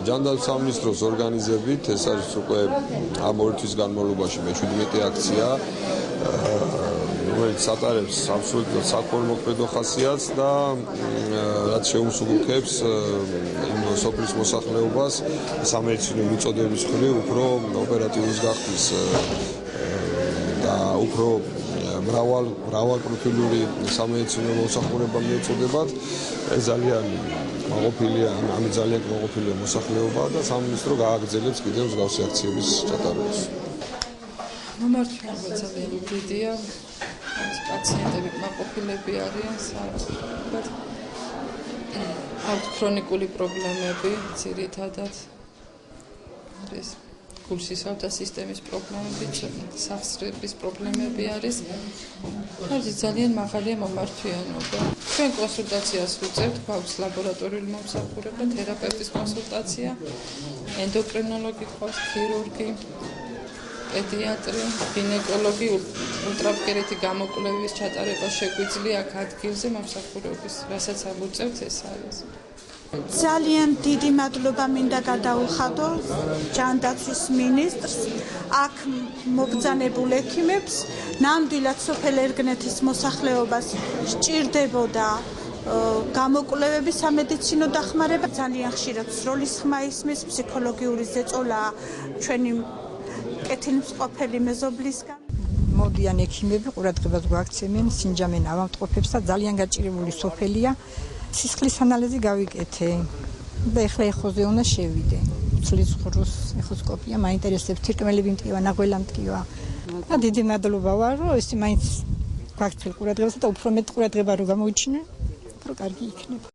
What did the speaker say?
ჯანდაცვის სამინისტროს ორგანიზებით ეს არის უკვე ამ ორი თვის განმავლობაში მე-17 აქცია, რომელიც ატარებს აბსოლუტურად საქველმოქმედო ხასიათს და რაც შეუმსუბუქებს იმ სოფლის მოსახლეობას სამედიცინო მიწოდების მხრივ უფრო ოპერატიულის გახდის და უფრო მრავალპროფილური სამედიცინო მოსახურება მიეწოდებათ. ეს ძალიან მაყოფილია, ამით ძალიან მაყოფილია მოსახლეობა და სამინისტრო გააგრძელებს კიდევ მსგავსი აქციების ჩატარებას. მომართულება ძალიან დიდია. პაციენტები მაყოფილები არიან, საერთოდ აქვს ქრონიკული პრობლემები, ძირითადად არის გულსისხლთა სისტემის პრობლემები, სახსრების პრობლემები არის. არის ძალიან მაღალია მომართვიანობა. ჩვენ კონსულტაციას ვუწევთ, გვაქვს ლაბორატორიული მომსახურება, თერაპევტის კონსულტაცია, ენდოკრინოლოგი ყავს, ქირურგი, პედიატრი, გინეკოლოგი, ულტრაბგერეთი გამოკვლევის ჩატარება შეგვიძლია აქ ადგილზე მომსახურების, რასაც ვუწევთ ეს არის. ძალიან დიდი მადლობა მინდა გადაუხადო ჯანდაცვის მინისტრს, აქ მობრძანებულ ექიმებს, ნამდვილად სოფელ ერგნეთის მოსახლეობას სჭირდებოდა გამოკვლევები, სამედიცინო დახმარება, ძალიან ხშირად სროლის ხმა ისმის, ფსიქოლოგიური ზეწოლა ჩვენი კეთილმსყოფელი მეზობლისგან. მოდიან ექიმები, ყურადღებას გვაქცევენ, სინჯამენ ავადმყოფებს და ძალიან გაჭირებული სოფელია. სისხლის ანალიზი გავიკეთე და ეხლა ეხოზე უნდა შევიდე. ცლის ღრუს ეხოსკოპია მაინტერესებს, თირკმელები მტკივა, ნაღველა მტკივა. და დიდი მადლობა ვარ, რომ ეს მაინც გვაქცევ ყურადღებას და უფრო მეტ ყურადღება რო გამოიჩინე, უფრო კარგი იქნება.